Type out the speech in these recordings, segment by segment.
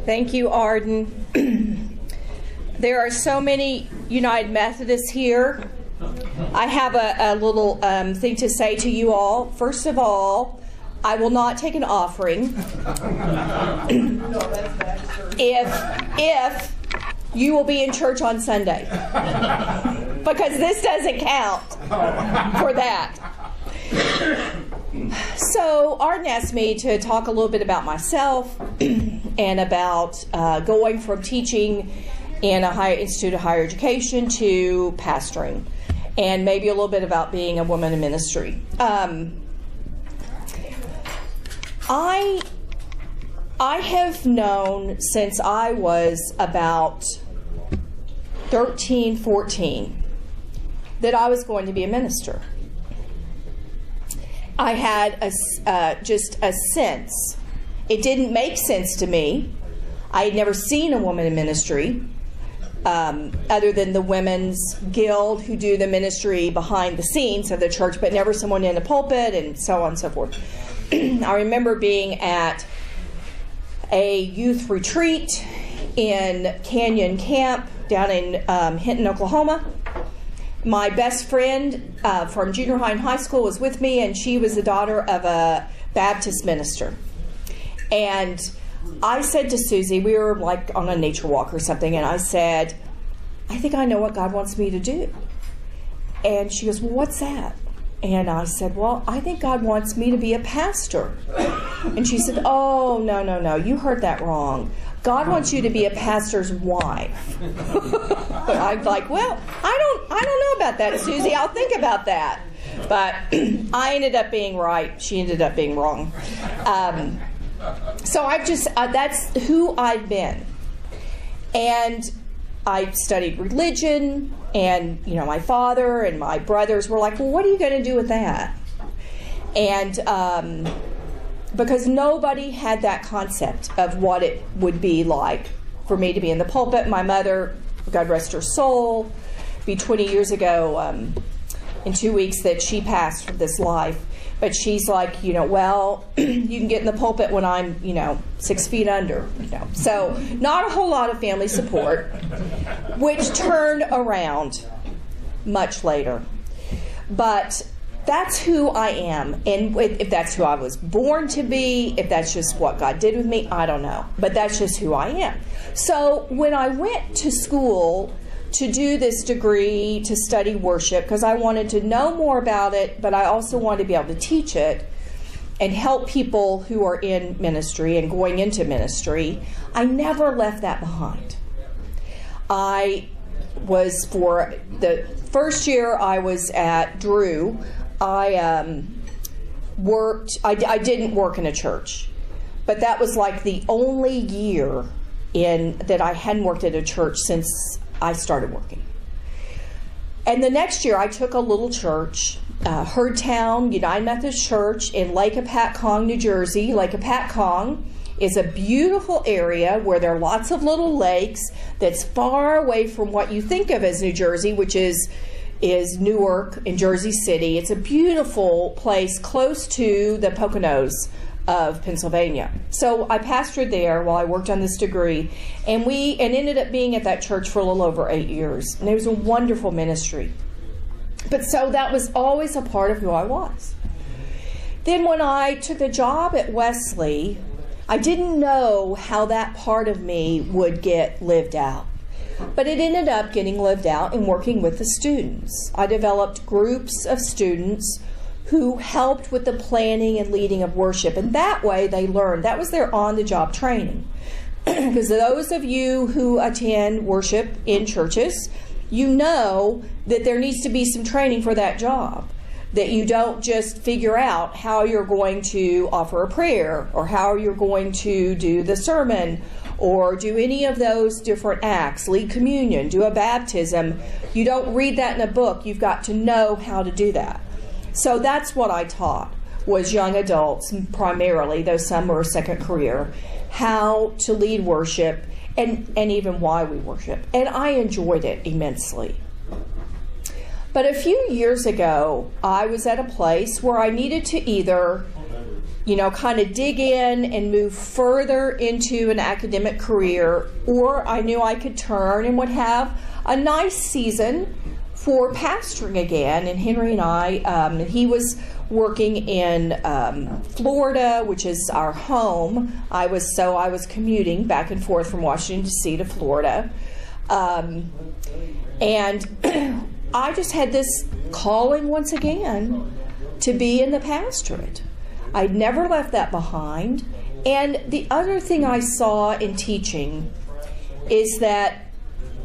Thank you, Arden. There are so many United Methodists here. I have a little thing to say to you all. First of all, I will not take an offering if you will be in church on Sunday, because this doesn't count for that. So Arden asked me to talk a little bit about myself and about going from teaching in a higher institute of higher education to pastoring, and maybe a little bit about being a woman in ministry. I have known since I was about 13, 14 that I was going to be a minister. I had just a sense. It didn't make sense to me. I had never seen a woman in ministry other than the Women's Guild, who do the ministry behind the scenes of the church, but never someone in the pulpit, and so on and so forth. I remember being at a youth retreat in Canyon Camp down in Hinton, Oklahoma. My best friend from junior high and high school was with me, and she was the daughter of a Baptist minister. And I said to Susie, we were like on a nature walk or something, and I said, I think I know what God wants me to do. And she goes, well, what's that? And I said, well, I think God wants me to be a pastor. And she said, oh, no, you heard that wrong. God wants you to be a pastor's wife. I'm like, well, I don't know about that, Susie. I'll think about that. But I ended up being right. She ended up being wrong. So I've just, that's who I've been. And I studied religion, and, you know, my father and my brothers were like, well, what are you going to do with that? And because nobody had that concept of what it would be like for me to be in the pulpit. My mother, God rest her soul, be 20 years ago in 2 weeks that she passed from this life. But she's like, you know, well, you can get in the pulpit when I'm, 6 feet under, So not a whole lot of family support, which turned around much later. But that's who I am. And if that's who I was born to be, if that's just what God did with me, I don't know. But that's just who I am. So when I went to school to do this degree to study worship, because I wanted to know more about it, but I also wanted to be able to teach it and help people who are in ministry and going into ministry, I never left that behind. I was, for the first year I was at Drew, I didn't work in a church, but that was like the only year that I hadn't worked at a church since I started working. And the next year I took a little church, Herdtown United Methodist Church in Lake Apatcong, New Jersey. Lake Apatcong is a beautiful area where there are lots of little lakes that's far away from what you think of as New Jersey, which is Newark and Jersey City. It's a beautiful place close to the Poconos of Pennsylvania. So I pastored there while I worked on this degree, and ended up being at that church for a little over 8 years. And it was a wonderful ministry. But so that was always a part of who I was. Then when I took the job at Wesley, I didn't know how that part of me would get lived out. But it ended up getting lived out in working with the students. I developed groups of students who helped with the planning and leading of worship. And that way they learned. That was their on-the-job training. Because those of you who attend worship in churches, you know that there needs to be some training for that job. That you don't just figure out how you're going to offer a prayer, or how you're going to do the sermon, or do any of those different acts, lead communion, do a baptism. You don't read that in a book. You've got to know how to do that. So that's what I taught, was young adults primarily, though some were a second career, how to lead worship and even why we worship. And I enjoyed it immensely. But a few years ago, I was at a place where I needed to either, kind of dig in and move further into an academic career, or I knew I could turn and would have a nice season for pastoring again. And Henry and I, he was working in Florida, which is our home. I was commuting back and forth from Washington, D.C. to Florida. And I just had this calling once again to be in the pastorate. I'd never left that behind. And the other thing I saw in teaching is that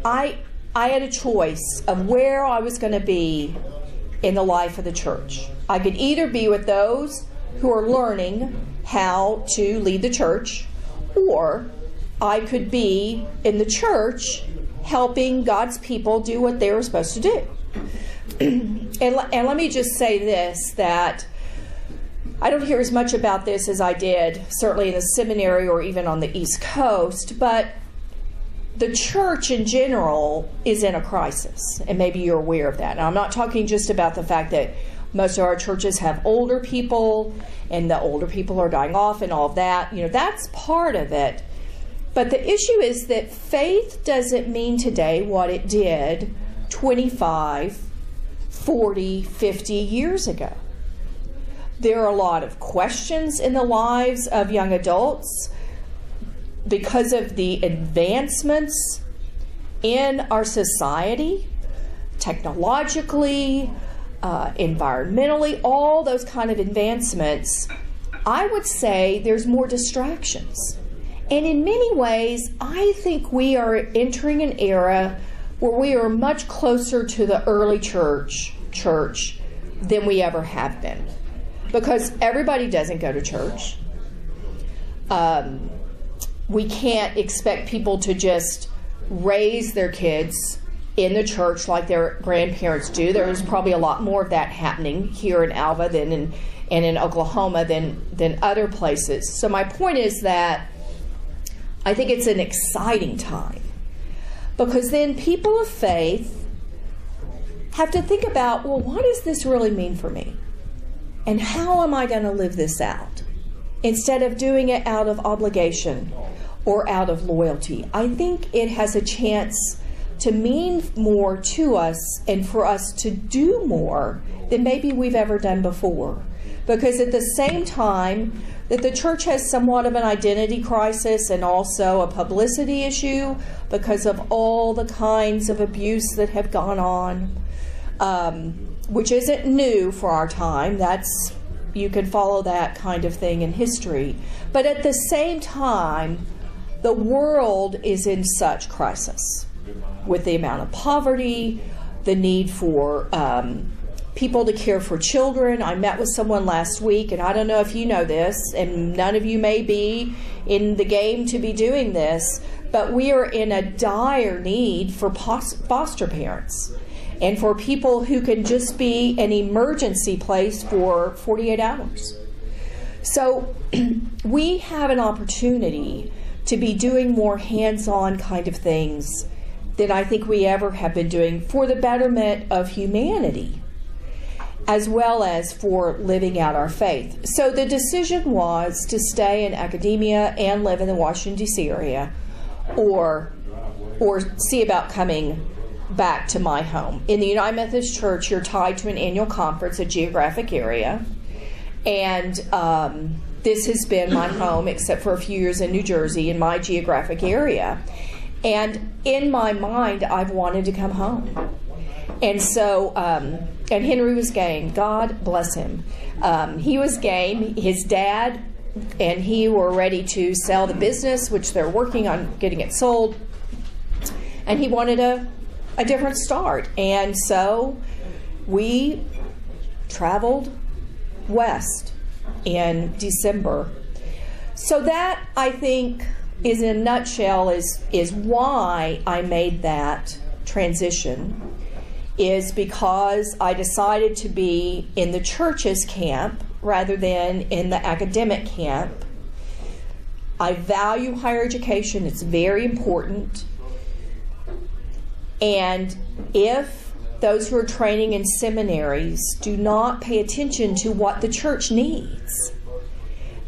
I had a choice of where I was going to be in the life of the church. I could either be with those who are learning how to lead the church, or I could be in the church helping God's people do what they were supposed to do. And let me just say this, that I don't hear as much about this as I did, certainly in the seminary or even on the East Coast, but the church in general is in a crisis, and maybe you're aware of that. Now, I'm not talking just about the fact that most of our churches have older people, and the older people are dying off and all of that. That's part of it. But the issue is that faith doesn't mean today what it did 25, 40, 50 years ago. There are a lot of questions in the lives of young adults because of the advancements in our society, technologically, environmentally, all those kind of advancements. I would say there's more distractions. And in many ways, I think we are entering an era where we are much closer to the early church than we ever have been. Because everybody doesn't go to church. We can't expect people to just raise their kids in the church like their grandparents do. There's probably a lot more of that happening here in Alva and in Oklahoma than other places. So my point is that I think it's an exciting time, because then people of faith have to think about, well, what does this really mean for me? And how am I going to live this out? Instead of doing it out of obligation or out of loyalty. I think it has a chance to mean more to us and for us to do more than maybe we've ever done before. Because at the same time that the church has somewhat of an identity crisis and also a publicity issue because of all the kinds of abuse that have gone on, which isn't new for our time. You can follow that kind of thing in history. But at the same time, the world is in such crisis with the amount of poverty, the need for people to care for children. I met with someone last week, and I don't know if you know this, and none of you may be in the game to be doing this, but we are in a dire need for foster parents and for people who can just be an emergency place for 48 hours. So we have an opportunity to be doing more hands-on kind of things than I think we ever have been doing for the betterment of humanity, as well as for living out our faith. So the decision was to stay in academia and live in the Washington, D.C. area, or see about coming back to my home. In the United Methodist Church, you're tied to an annual conference, a geographic area, and this has been my home, except for a few years in New Jersey, in my geographic area. And in my mind, I've wanted to come home. And so, and Henry was game. God bless him. He was game. His dad and he were ready to sell the business, which they're working on getting it sold. And he wanted a different start. And so we traveled west in December. So that, I think, is in a nutshell is why I made that transition, is because I decided to be in the church's camp rather than in the academic camp. I value higher education. It's very important. And if those who are training in seminaries do not pay attention to what the church needs,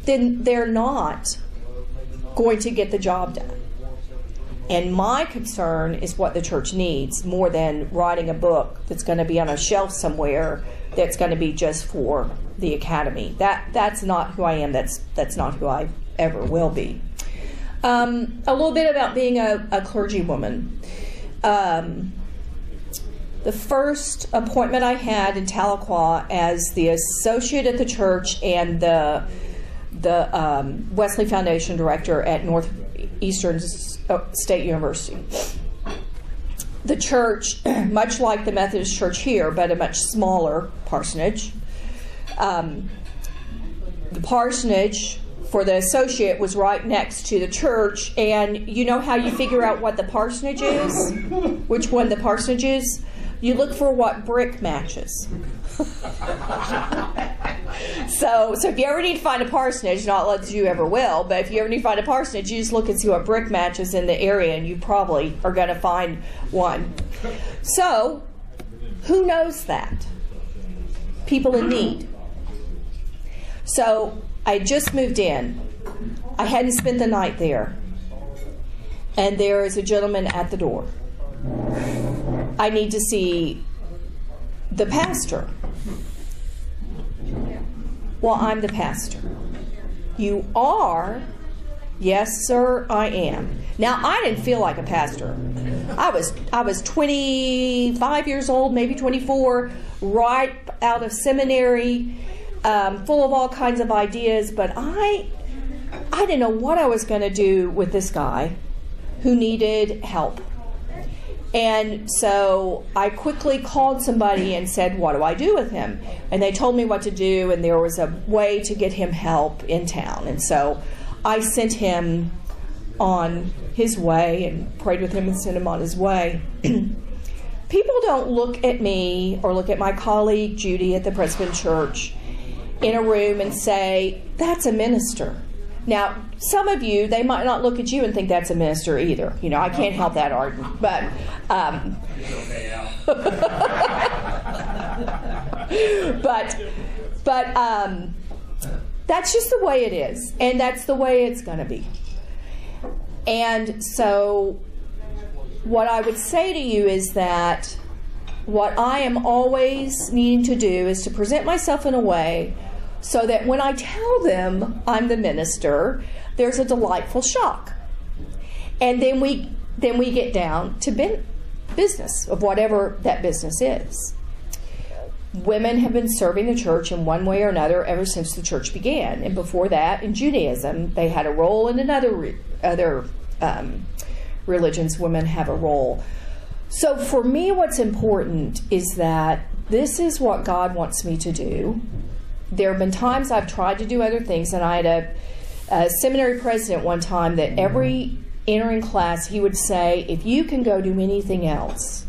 then they're not going to get the job done. And my concern is what the church needs more than writing a book that's going to be on a shelf somewhere that's going to be just for the academy. That's not who I am. That's not who I ever will be. A little bit about being a clergywoman. The first appointment I had in Tahlequah as the associate at the church and the Wesley Foundation director at Northeastern State University. The church, much like the Methodist Church here, but a much smaller parsonage. The parsonage for the associate was right next to the church, and you know how you figure out what the parsonage is? Which one the parsonage is? You look for what brick matches. So if you ever need to find a parsonage, not that you ever will, but if you ever need to find a parsonage, you just look and see what brick matches in the area, and you probably are going to find one. So, who knows that? People in need. So, I just moved in. I hadn't spent the night there. And there is a gentleman at the door. I need to see the pastor. Well, I'm the pastor. You are? Yes, sir, I am. Now, I didn't feel like a pastor. I was 25 years old, maybe 24, right out of seminary, full of all kinds of ideas, but I didn't know what I was going to do with this guy who needed help. And so I quickly called somebody and said, what do I do with him? And they told me what to do, and there was a way to get him help in town. And so I sent him on his way and prayed with him and sent him on his way. People don't look at me or look at my colleague Judy at the Presbyterian Church in a room and say, that's a minister. Now, some of you, they might not look at you and think that's a minister either. You know, I can't help that, Arden. But, that's just the way it is. And that's the way it's going to be. And so what I would say to you is that what I am always needing to do is to present myself in a way so that when I tell them I'm the minister, there's a delightful shock. And then we get down to business of whatever that business is. Women have been serving the church in one way or another ever since the church began. And before that, in Judaism, they had a role, and in other religions, women have a role. So for me, what's important is that this is what God wants me to do. There have been times I've tried to do other things, and I had a seminary president one time that every entering class, he would say, if you can go do anything else,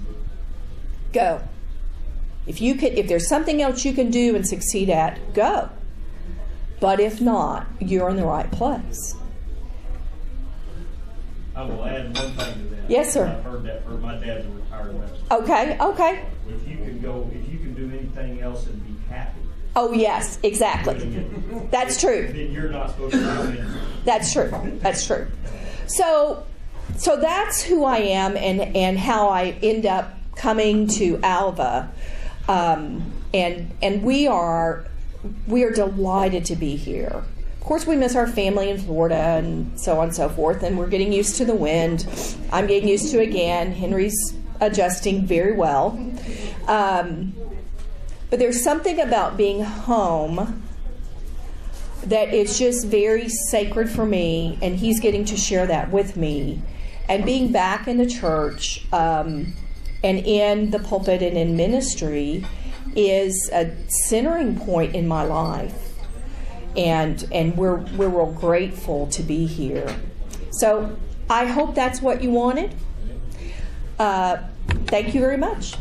go. If there's something else you can do and succeed at, go. But if not, you're in the right place. I will add one thing to that. Yes, sir. I've heard that from my dad's a retired minister. Okay. If you can do anything else and be happy. Oh, yes, exactly. That's true. Then you're not supposed to do anything. That's true. So that's who I am and how I end up coming to Alva. And we are delighted to be here. Of course, we miss our family in Florida and so on and so forth, and we're getting used to the wind. I'm getting used to it again. Henry's adjusting very well. But there's something about being home that is just very sacred for me, and he's getting to share that with me. And being back in the church and in the pulpit and in ministry is a centering point in my life. And we're real grateful to be here. So I hope that's what you wanted. Thank you very much.